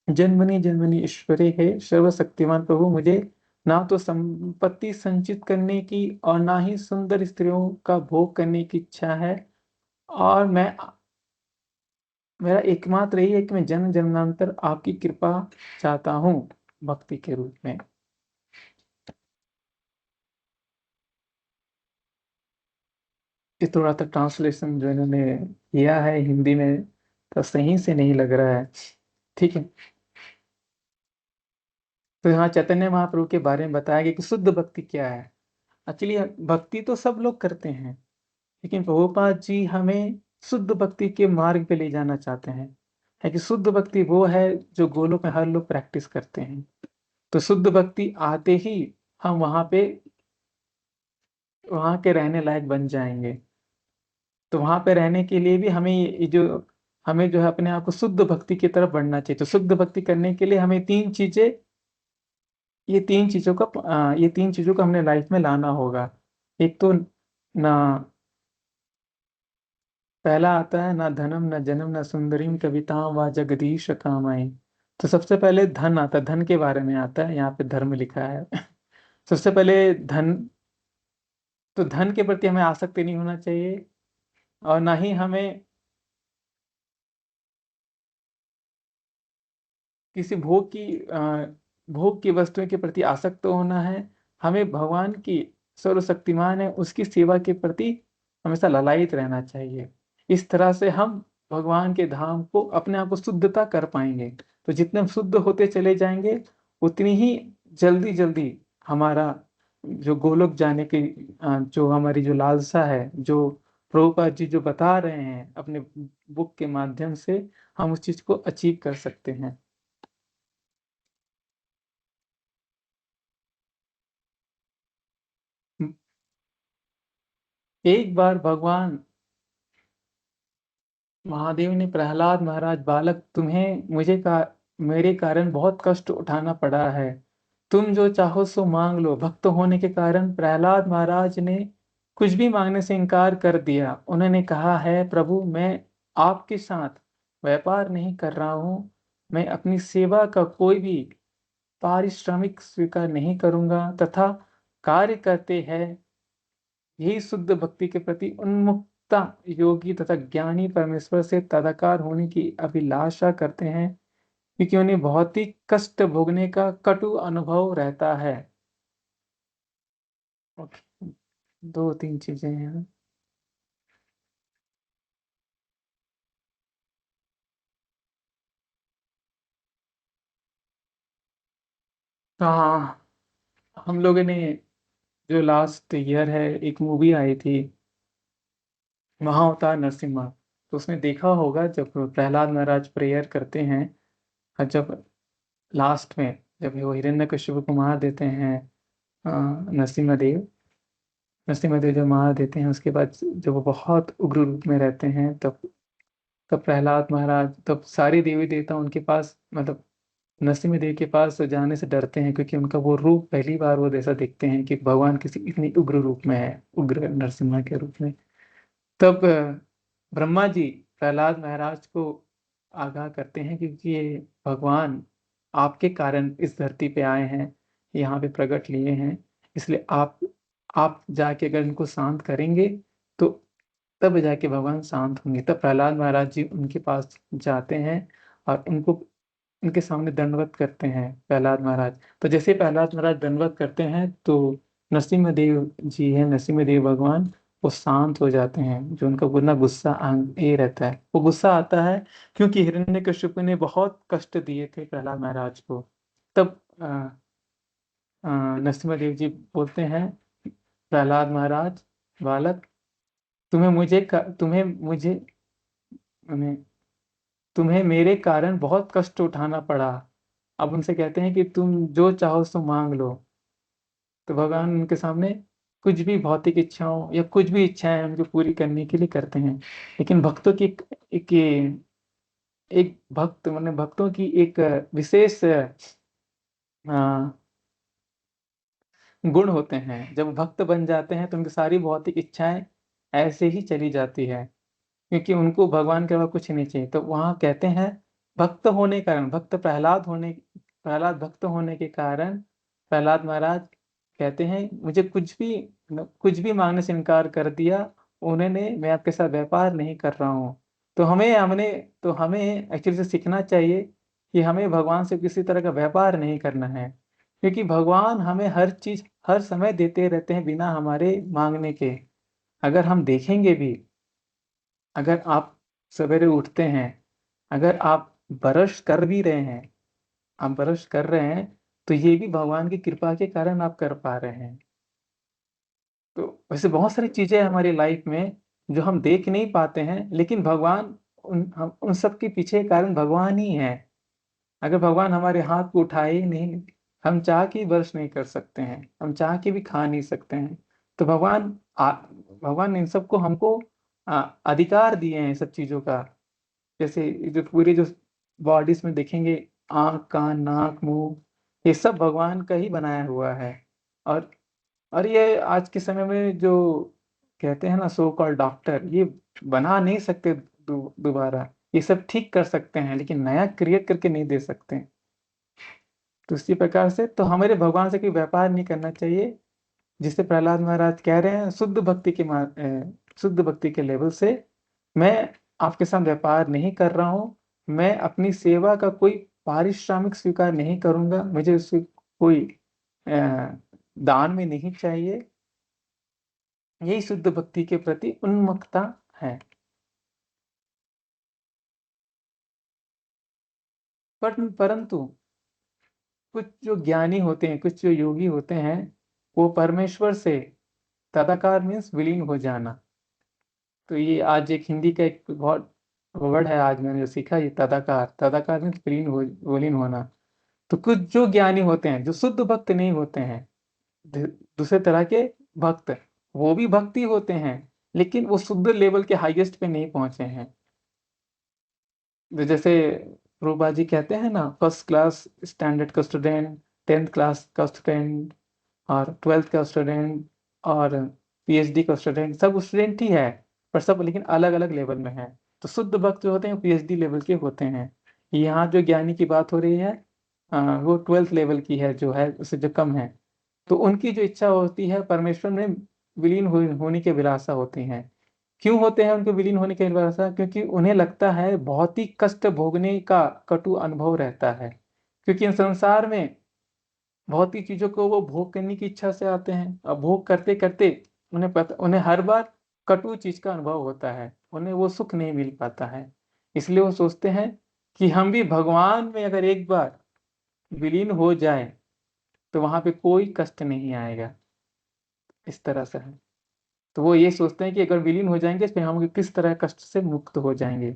जन्मनि जन्मनि ईश्वरे है सर्वशक्तिमान प्रभु, मुझे ना तो संपत्ति संचित करने की और ना ही सुंदर स्त्रियों का भोग करने की इच्छा है। और मेरा एकमात्र यही है कि मैं जन्म जन्मांतर आपकी कृपा चाहता हूँ भक्ति के रूप में। ये थोड़ा सा ट्रांसलेशन जो इन्होंने किया है हिंदी में तो सही से नहीं लग रहा है। ठीक है, तो यहाँ चैतन्य महाप्रभु के बारे में बताया गया कि शुद्ध भक्ति क्या है। एक्चुअली भक्ति तो सब लोग करते हैं, लेकिन प्रभुपाद जी हमें शुद्ध भक्ति के मार्ग पे ले जाना चाहते हैं। है कि शुद्ध भक्ति वो है जो गोलोक में हर लोग प्रैक्टिस करते हैं। तो शुद्ध भक्ति आते ही हम वहाँ के रहने लायक बन जाएंगे। तो वहाँ पे रहने के लिए भी हमें जो है अपने आप को शुद्ध भक्ति की तरफ बढ़ना चाहिए। तो शुद्ध भक्ति करने के लिए हमें ये तीन चीजों को हमने लाइफ में लाना होगा। एक तो ना पहला आता है, ना धनम न जन्म न सुंदरीम कविताम व जगदीश कामाई। तो सबसे पहले धन आता है, धन के बारे में आता है, यहाँ पे धर्म लिखा है। सबसे पहले धन, तो धन के प्रति हमें आसक्त नहीं होना चाहिए और ना ही हमें किसी भोग की वस्तुओं के प्रति आसक्त होना है। हमें भगवान की सर्वशक्तिमान है उसकी सेवा के प्रति हमेशा ललायित रहना चाहिए। इस तरह से हम भगवान के धाम को अपने आप को शुद्धता कर पाएंगे। तो जितने हम शुद्ध होते चले जाएंगे उतनी ही जल्दी जल्दी हमारा जो गोलोक जाने की जो हमारी जो लालसा है, जो प्रभुपाद जी जो बता रहे हैं अपने बुक के माध्यम से, हम उस चीज को अचीव कर सकते हैं। एक बार भगवान महादेव ने प्रहलाद महाराज, बालक तुम्हें मेरे कारण बहुत कष्ट उठाना पड़ा है, तुम जो चाहो सो मांग लो। भक्त होने के कारण प्रहलाद महाराज ने कुछ भी मांगने से इनकार कर दिया। उन्होंने कहा है प्रभु मैं आपके साथ व्यापार नहीं कर रहा हूँ, मैं अपनी सेवा का कोई भी पारिश्रमिक स्वीकार नहीं करूंगा, तथा कार्य करते हैं यही शुद्ध भक्ति के प्रति उन्मुक्ता योगी तथा ज्ञानी परमेश्वर से तदाकार होने की अभिलाषा करते हैं, क्योंकि उन्हें बहुत ही कष्ट भोगने का कटु अनुभव रहता है। ओके, दो तीन चीजें हैं। हाँ, हम लोगों ने जो लास्ट ईयर है एक मूवी आई थी महाअवतार नरसिम्हा, तो उसमें देखा होगा जब प्रहलाद महाराज प्रेयर करते हैं और जब लास्ट में जब वो हिरण्यकशिपु को मार देते हैं अ, नरसिम्हा देव जब मार देते हैं, उसके बाद जब वो बहुत उग्र रूप में रहते हैं, तब तब प्रहलाद महाराज, तब सारे देवी देवता उनके पास मतलब नरसिम्हा देव के पास जाने से डरते हैं, क्योंकि उनका वो रूप पहली बार वो जैसा देखते हैं कि भगवान किसी इतनी उग्र रूप में है, उग्र नरसिम्हा के रूप में। तब ब्रह्मा जी प्रहलाद महाराज को आगाह करते हैं, क्योंकि ये भगवान आपके कारण इस धरती पे आए हैं, यहाँ पे प्रकट लिए हैं, इसलिए आप जाके अगर इनको शांत करेंगे तो तब जाके भगवान शांत होंगे। तब प्रहलाद महाराज जी उनके पास जाते हैं और उनके सामने दंडवत करते हैं प्रहलाद महाराज। तो जैसे प्रहलाद महाराज दंडवत करते हैं तो नरसिम्हा देव जी है, नरसिम्हा देव भगवान, वो शांत हो जाते हैं। जो उनका गुना गुस्सा ये रहता है, वो गुस्सा आता है क्योंकि हिरण्यकशिपु ने बहुत कष्ट दिए थे प्रहलाद महाराज को। तब नरसिम्हा देव जी बोलते हैं प्रहलाद महाराज, बालक तुम्हें मुझे उन्हें तुम्हें मेरे कारण बहुत कष्ट उठाना पड़ा। अब उनसे कहते हैं कि तुम जो चाहो सो मांग लो। तो भगवान उनके सामने कुछ भी भौतिक इच्छाओं या कुछ भी इच्छाएं उनको पूरी करने के लिए करते हैं। लेकिन भक्तों की एक, एक भक्त मतलब भक्तों की एक विशेष गुण होते हैं। जब भक्त बन जाते हैं तो उनकी सारी भौतिक इच्छाएं ऐसे ही चली जाती है, क्योंकि उनको भगवान के अलावा कुछ नहीं चाहिए। तो वहां कहते हैं भक्त होने के कारण, प्रहलाद भक्त होने के कारण प्रहलाद महाराज कहते हैं मुझे कुछ भी मांगने से इनकार कर दिया उन्होंने, मैं आपके साथ व्यापार नहीं कर रहा हूँ। तो हमें एक्चुअली से सीखना चाहिए कि हमें भगवान से किसी तरह का व्यापार नहीं करना है, क्योंकि भगवान हमें हर चीज हर समय देते रहते हैं बिना हमारे मांगने के। अगर हम देखेंगे भी, अगर आप सवेरे उठते हैं, अगर आप ब्रश कर भी रहे हैं, आप ब्रश कर रहे हैं, तो ये भी भगवान की कृपा के कारण आप कर पा रहे हैं। तो वैसे बहुत सारी चीजें हैं हमारी लाइफ में जो हम देख नहीं पाते हैं, लेकिन भगवान उन सब के पीछे कारण भगवान ही है। अगर भगवान हमारे हाथ को उठाए ही नहीं, हम चाह के ब्रश नहीं कर सकते हैं, हम चाह के भी खा नहीं सकते हैं। तो भगवान इन सबको हमको अधिकार दिए हैं, सब चीजों का। जैसे ये जो पूरे जो बॉडीज में देखेंगे, आँख, कान, नाक, मुंह, ये सब भगवान का ही बनाया हुआ है। और और ये आज के समय में जो कहते हैं ना सो कॉल्ड डॉक्टर, ये बना नहीं सकते दोबारा। ये सब ठीक कर सकते हैं, लेकिन नया क्रिएट करके नहीं दे सकते। तो इसी प्रकार से तो हमारे भगवान से कोई व्यापार नहीं करना चाहिए। जिसे प्रहलाद महाराज कह रहे हैं, शुद्ध भक्ति के लेवल से मैं आपके साथ व्यापार नहीं कर रहा हूँ। मैं अपनी सेवा का कोई पारिश्रमिक स्वीकार नहीं करूंगा, मुझे उससे कोई दान में नहीं चाहिए। यही शुद्ध भक्ति के प्रति उन्मुखता है। परंतु कुछ जो ज्ञानी होते हैं, कुछ जो योगी होते हैं, वो परमेश्वर से तदाकार मीन्स विलीन हो जाना। तो ये आज एक हिंदी का एक बहुत वर्ड है, आज मैंने जो सीखा, ये तदाकार। तदाकार मीन्स विलीन होना। तो कुछ जो ज्ञानी होते हैं, जो शुद्ध भक्त नहीं होते हैं, दूसरे तरह के भक्त, वो भी भक्ति होते हैं, लेकिन वो शुद्ध लेवल के हाईएस्ट पे नहीं पहुंचे हैं। तो जैसे रूबा जी कहते हैं ना, फर्स्ट क्लास स्टैंडर्ड का स्टूडेंट, 10th क्लास का स्टूडेंट, और 12th का स्टूडेंट, और पीएचडी का स्टूडेंट, सब स्टूडेंट ही है, पर सब लेकिन अलग अलग लेवल में है। तो शुद्ध भक्त जो होते हैं पीएचडी लेवल के होते हैं। यहाँ जो ज्ञानी की बात हो रही है, वो 12th लेवल की है, जो है उससे जो कम है। तो उनकी जो इच्छा होती है परमेश्वर में विलीन होने की अभिलाषा होती है। क्यों होते हैं उनको विलीन होने की अभिलाषा? क्योंकि उन्हें लगता है बहुत ही कष्ट भोगने का कटु अनुभव रहता है। क्योंकि इस संसार में बहुत ही चीजों को वो भोग करने की इच्छा से आते हैं, और भोग करते करते उन्हें हर बार कटु चीज का अनुभव होता है, उन्हें वो सुख नहीं मिल पाता है। इसलिए वो सोचते हैं कि हम भी भगवान में अगर एक बार विलीन हो जाए तो वहां पे कोई कष्ट नहीं आएगा। इस तरह से है। तो वो ये सोचते हैं कि अगर विलीन हो जाएंगे फिर हम किस तरह कष्ट से मुक्त हो जाएंगे।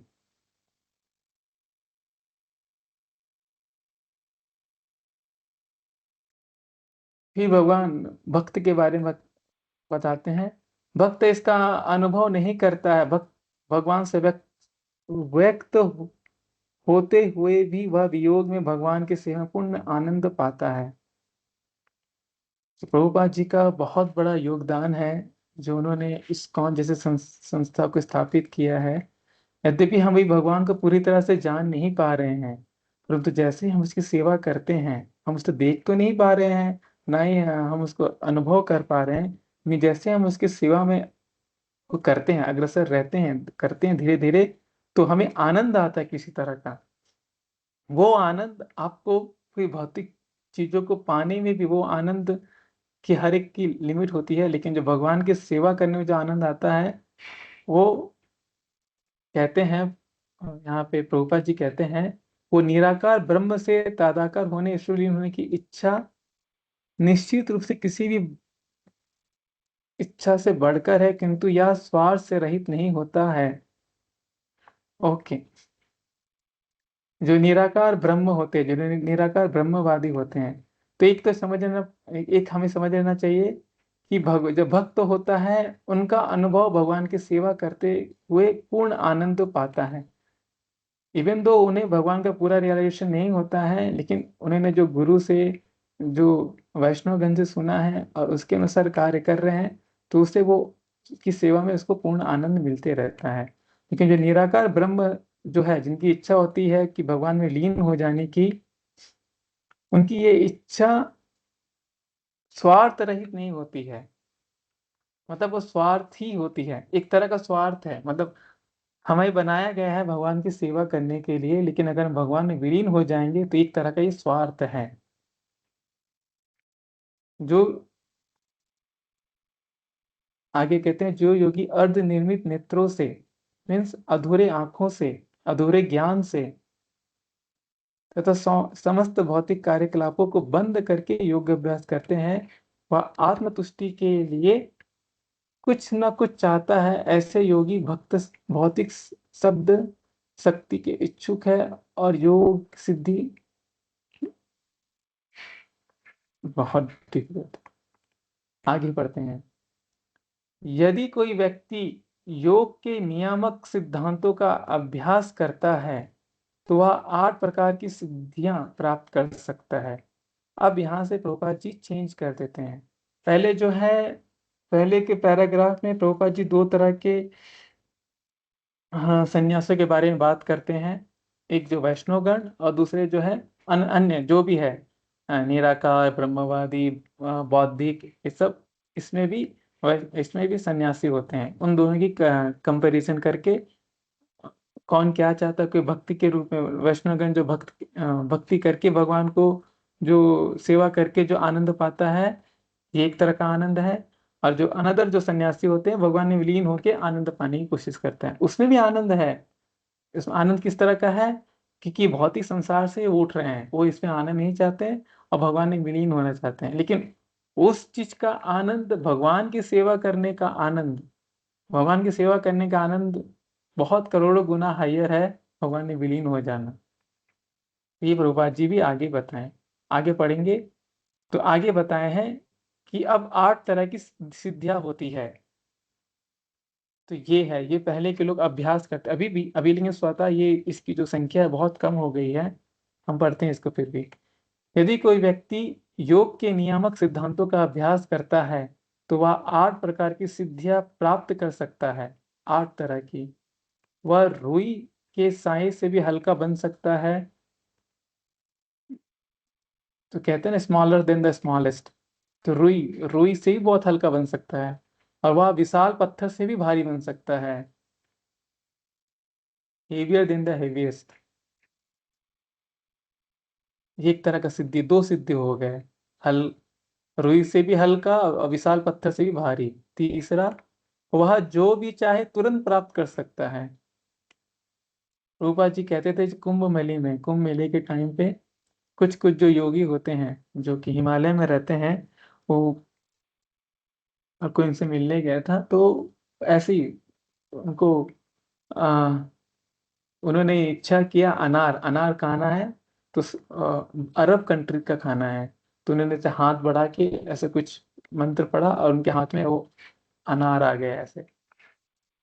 फिर भगवान भक्त के बारे में बताते हैं। भक्त इसका अनुभव नहीं करता है, भक्त भगवान से व्यक्त होते हुए भी वह वियोग में भगवान के सेवा पूर्ण आनंद पाता है। तो प्रभुपाद जी का बहुत बड़ा योगदान है, जो उन्होंने इस्कॉन जैसे संस्था को स्थापित किया है। यद्यपि हम भी भगवान को पूरी तरह से जान नहीं पा रहे हैं, परंतु जैसे ही हम उसकी सेवा करते हैं, हम उसको देख तो नहीं पा रहे हैं, ना ही हम उसको अनुभव कर पा रहे हैं, लेकिन जैसे हम उसकी सेवा में वो करते हैं, अग्रसर रहते हैं, करते हैं धीरे धीरे, तो हमें आनंद आता है किसी तरह का। वो आनंद आपको कोई भौतिक चीजों को पाने में भी वो आनंद की हर एक की लिमिट होती है, लेकिन जो भगवान की सेवा करने में जो आनंद आता है, वो कहते हैं, यहाँ पे प्रभुपाद जी कहते हैं, वो निराकार ब्रह्म से तादाकार होने, ईश्वरीय होने की इच्छा निश्चित रूप से किसी भी इच्छा से बढ़कर है, किंतु यह स्वार्थ से रहित नहीं होता है। ओके। जो निराकार ब्रह्म होते हैं, जो निराकार ब्रह्मवादी होते हैं, तो एक तो समझना, एक हमें समझ लेना चाहिए कि जो भक्त होता है, उनका अनुभव भगवान की सेवा करते हुए पूर्ण आनंद पाता है। इवन दो उन्हें भगवान का पूरा रियलाइजेशन नहीं होता है, लेकिन उन्होंने जो गुरु से, जो वैष्णवगण से सुना है और उसके अनुसार कार्य कर रहे हैं, तो उससे वो की सेवा में उसको पूर्ण आनंद मिलते रहता है। लेकिन जो निराकार ब्रह्म जो है, जिनकी इच्छा होती है कि भगवान में लीन हो जाने की, उनकी ये इच्छा स्वार्थ रहित नहीं होती है। मतलब वो स्वार्थ ही होती है, एक तरह का स्वार्थ है। मतलब हमें बनाया गया है भगवान की सेवा करने के लिए, लेकिन अगर हम भगवान में विलीन हो जाएंगे तो एक तरह का ये स्वार्थ है। जो आगे कहते हैं, जो योगी अर्ध निर्मित नेत्रों से, मीन्स अधूरे आंखों से, अधूरे ज्ञान से तथा समस्त भौतिक कार्यकलापों को बंद करके योग अभ्यास करते हैं, वह आत्मतुष्टि के लिए कुछ ना कुछ चाहता है। ऐसे योगी भक्त भौतिक शब्द शक्ति के इच्छुक है और योग सिद्धि बहुत डिफिकल्ट। आगे पढ़ते हैं। यदि कोई व्यक्ति योग के नियामक सिद्धांतों का अभ्यास करता है तो वह 8 प्रकार की सिद्धियां प्राप्त कर सकता है। अब यहाँ से प्रभुपाद जी चेंज कर देते हैं। पहले जो है, पहले के पैराग्राफ में प्रभुपाद जी 2 तरह के, हाँ, संन्यासों के बारे में बात करते हैं। एक जो वैष्णवगण और दूसरे जो है अन्य जो भी है, निराकार, ब्रह्मवादी, बौद्धिक, ये सब इसमें भी सन्यासी होते हैं। उन दोनों की कंपैरिजन करके कौन क्या चाहता है। कोई भक्ति के रूप में वैष्णवगण जो भक्ति करके भगवान को जो सेवा करके जो आनंद पाता है, ये एक तरह का आनंद है। और जो अनदर जो सन्यासी होते हैं, भगवान में विलीन होकर आनंद पाने की कोशिश करते हैं, उसमें भी आनंद है। इसमें आनंद किस तरह का है, क्योंकि भौतिक संसार से वो उठ रहे हैं, वो इसमें आनंद नहीं चाहते हैं और भगवान में विलीन होना चाहते हैं। लेकिन उस चीज का आनंद, भगवान की सेवा करने का आनंद, भगवान की सेवा करने का आनंद बहुत करोड़ों गुना हायर है भगवान में विलीन हो जाना। ये प्रभुपाद जी भी आगे बताएं। आगे पढ़ेंगे तो आगे बताए हैं कि अब 8 तरह की सिद्धियां होती है। तो ये है, ये पहले के लोग अभ्यास करते, अभी भी, अभी लेकिन स्वतः ये इसकी जो संख्या है बहुत कम हो गई है। हम पढ़ते हैं इसको फिर भी। यदि कोई व्यक्ति योग के नियामक सिद्धांतों का अभ्यास करता है तो वह 8 प्रकार की सिद्धियां प्राप्त कर सकता है। 8 तरह की। वह रुई के साए से भी हल्का बन सकता है। तो कहते हैं ना, स्मॉलर देन द स्मॉलेस्ट। तो रुई, रुई से भी बहुत हल्का बन सकता है। और वह विशाल पत्थर से भी भारी बन सकता है। Heavier than the heaviest. ये एक तरह का सिद्धि, 2 सिद्धि हो गए। हल रुई से भी हल्का और विशाल पत्थर से भी भारी। तीसरा, वह जो भी चाहे तुरंत प्राप्त कर सकता है। रूपा जी कहते थे कुंभ मेले के टाइम पे कुछ कुछ जो योगी होते हैं जो कि हिमालय में रहते हैं, वो कोई इनसे मिलने गया था, तो ऐसे ही उनको आ, उन्होंने इच्छा किया, अनार, अनार खाना है। तो अरब कंट्री का खाना है। तो उन्होंने ऐसे हाथ बढ़ा के ऐसे कुछ मंत्र पढ़ा और उनके हाथ में वो अनार आ गया ऐसे।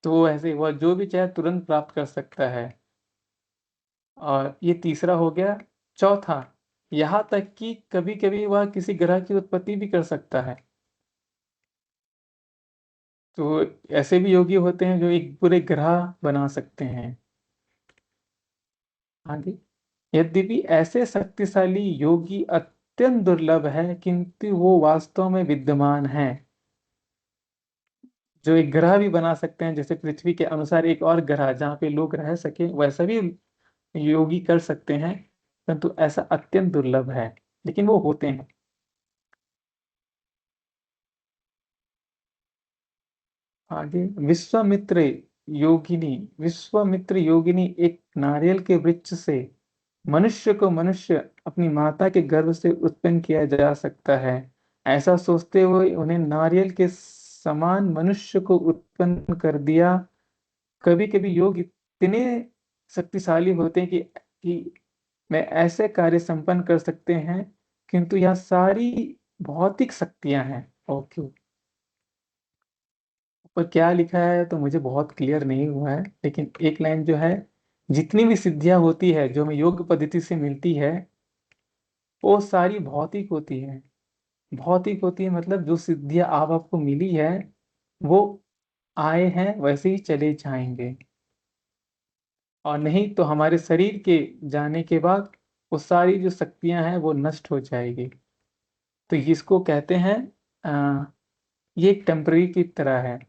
तो वो ऐसे, वह जो भी चाहे तुरंत प्राप्त कर सकता है। और ये तीसरा हो गया। चौथा, यहाँ तक कि कभी कभी वह किसी ग्रह की उत्पत्ति भी कर सकता है। तो ऐसे भी योगी होते हैं जो एक पूरे ग्रह बना सकते हैं। आगे, यद्यपि ऐसे शक्तिशाली योगी अत्यंत दुर्लभ है, किंतु वो वास्तव में विद्यमान है। जो एक ग्रह भी बना सकते हैं, जैसे पृथ्वी के अनुसार एक और ग्रह जहाँ पे लोग रह सके, वैसा भी योगी कर सकते हैं। परंतु ऐसा अत्यंत दुर्लभ है, लेकिन वो होते हैं। आगे, विश्वामित्र योगिनी एक नारियल के वृक्ष से मनुष्य को मनुष्य अपनी माता के गर्भ से उत्पन्न किया जा सकता है। ऐसा सोचते हुए उन्हें नारियल के समान मनुष्य को उत्पन्न कर दिया। कभी कभी योग इतने शक्तिशाली होते हैं कि मैं ऐसे कार्य संपन्न कर सकते हैं, किंतु यह सारी भौतिक शक्तियां हैं। ओके, पर क्या लिखा है तो मुझे बहुत क्लियर नहीं हुआ है, लेकिन एक लाइन जो है, जितनी भी सिद्धियां होती है जो हमें योग पद्धति से मिलती है, वो सारी भौतिक होती है। भौतिक होती है मतलब जो सिद्धियां आप आपको मिली है, वो आए हैं वैसे ही चले जाएंगे। और नहीं तो हमारे शरीर के जाने के बाद वो सारी जो शक्तियां हैं वो नष्ट हो जाएगी। तो इसको कहते हैं, आ, ये एक टेम्पररी की तरह है,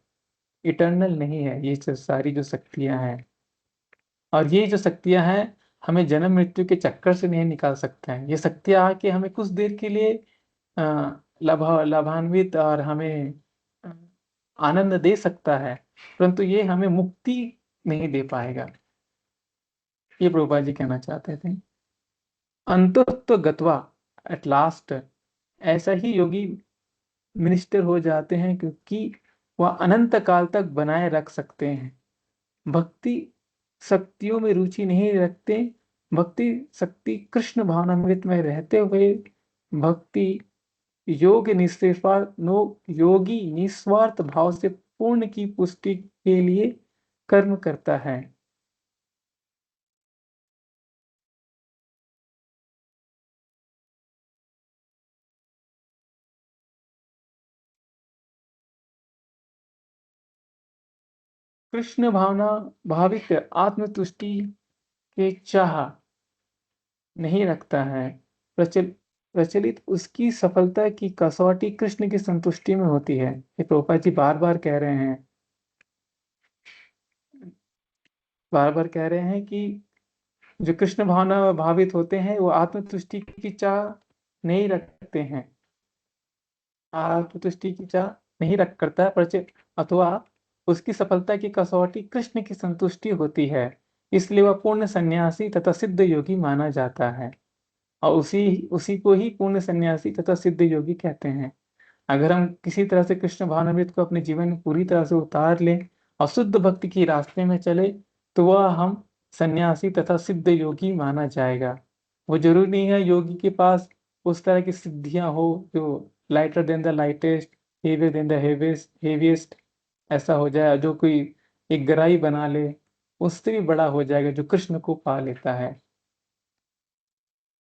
इटर्नल नहीं है ये जो सारी जो शक्तियां हैं। और ये जो शक्तियां हैं हमें जन्म मृत्यु के चक्कर से नहीं निकाल सकते हैं। ये शक्तियां आके हमें कुछ देर के लिए लाभान्वित और हमें अ, आनंद दे सकता है, परंतु ये हमें मुक्ति नहीं दे पाएगा। ये प्रभुपाद जी कहना चाहते थे। अंततो गत्वा, एट लास्ट, ऐसा ही योगी मिनिस्टर हो जाते हैं क्योंकि वह अनंत काल तक बनाए रख सकते हैं। भक्ति शक्तियों में रुचि नहीं रखते, भक्ति शक्ति कृष्ण भावनामृत में रहते हुए भक्ति योग निस्वार्थ नो योगी निस्वार्थ भाव से पूर्ण की पुष्टि के लिए कर्म करता है। कृष्ण भावना भावित आत्मतुष्टि के चाह नहीं रखता है। प्रचल प्रचलित उसकी सफलता की कसौटी कृष्ण की संतुष्टि में होती है। ये प्रभुपाद जी बार बार कह रहे हैं, बार बार कह रहे हैं कि जो कृष्ण भावना भावित होते हैं वो आत्मतुष्टि की चाह नहीं रखते हैं, आत्मतुष्टि की चाह नहीं रख करता है, प्रचलित अथवा उसकी सफलता की कसौटी कृष्ण की संतुष्टि होती है, इसलिए वह पूर्ण सन्यासी तथा सिद्ध योगी माना जाता है। और उसी उसी को ही पूर्ण सन्यासी तथा सिद्ध योगी कहते हैं। अगर हम किसी तरह से कृष्ण भावनामृत को अपने जीवन में पूरी तरह से उतार लें और शुद्ध भक्ति के रास्ते में चले, तो वह हम सन्यासी तथा सिद्ध योगी माना जाएगा। वो जरूरी नहीं है योगी के पास उस तरह की सिद्धियां हो जो lighter than the lightest, heavier than the heaviest ऐसा हो जाए, जो कोई एक गराई बना ले उससे भी बड़ा हो जाएगा जो कृष्ण को पा लेता है।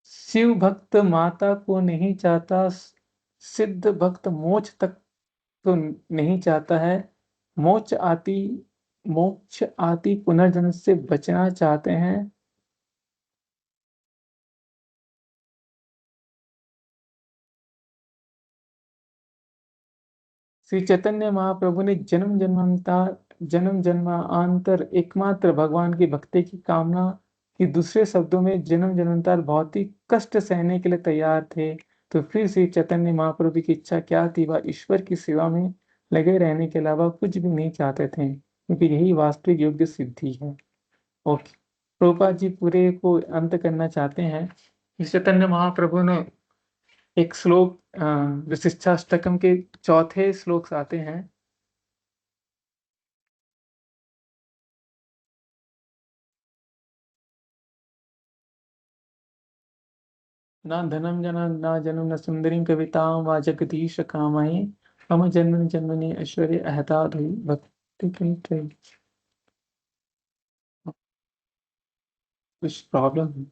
शिव भक्त माता को नहीं चाहता, सिद्ध भक्त मोक्ष तक तो नहीं चाहता है। मोक्ष आती मोक्ष आती पुनर्जन्म से बचना चाहते हैं। श्री चैतन्य महाप्रभु ने जन्म जन्मांतर एकमात्र भगवान की भक्ति की कामना की, दूसरे शब्दों में जन्म जन्मांतर भौतिक कष्ट सहने के लिए तैयार थे। तो फिर श्री चैतन्य महाप्रभु की इच्छा क्या थी? वह ईश्वर की सेवा में लगे रहने के अलावा कुछ भी नहीं चाहते थे, क्योंकि यही वास्तविक योग्य सिद्धि है। ओके, प्रभुपाद जी पूरे को अंत करना चाहते हैं। श्री चैतन्य महाप्रभु ने एक श्लोक जो शिक्षाष्टकम के चौथे श्लोक से आते हैं। ना धनम जन ना जन्म न सुंदरी कवितां वा जगदीश कामये, मम जन्मनि जन्मनि ऐश्वर्य अहता धुई भक्ति की कुछ प्रॉब्लम है।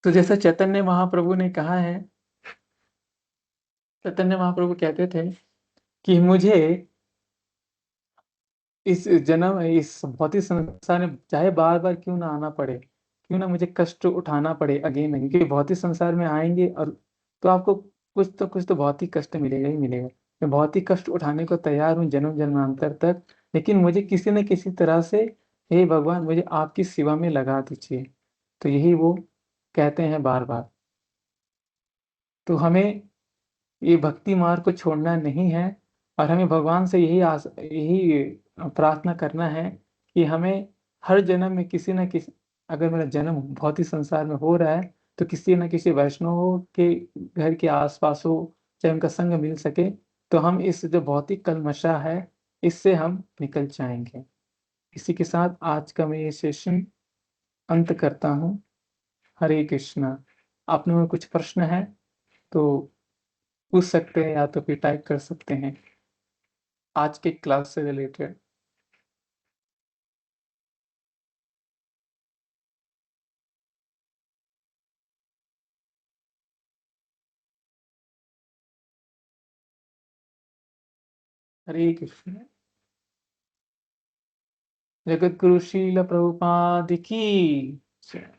तो जैसा चैतन्य महाप्रभु ने कहा है, चैतन्य महाप्रभु कहते थे कि मुझे इस जन्म इस भौतिक संसार में चाहे बार बार क्यों ना आना पड़े, क्यों ना मुझे कष्ट उठाना पड़े अगेन अगेन, क्योंकि भौतिक संसार में आएंगे और तो आपको कुछ तो भौतिक कष्ट मिलेगा ही मिलेगा। मैं भौतिक कष्ट उठाने को तैयार हूँ जन्म जन्मांतर तक, लेकिन मुझे किसी न किसी तरह से हे भगवान मुझे आपकी सेवा में लगा दीजिए। तो यही वो कहते हैं बार बार। तो हमें ये भक्ति मार्ग को छोड़ना नहीं है, और हमें भगवान से यही प्रार्थना करना है कि हमें हर जन्म में किसी न किसी, अगर मेरा जन्म भौतिक संसार में हो रहा है तो किसी न किसी वैष्णव के घर के आसपास हो, चाहे उनका संग मिल सके, तो हम इस जो भौतिक कलमशा है इससे हम निकल जाएंगे। इसी के साथ आज का मैं ये सेशन अंत करता हूँ। हरे कृष्णा। आप लोगों में कुछ प्रश्न है तो पूछ सकते हैं, या तो फिर टाइप कर सकते हैं आज के क्लास से रिलेटेड। हरे कृष्ण। जगत गुरु शील प्रभुपाद की जय।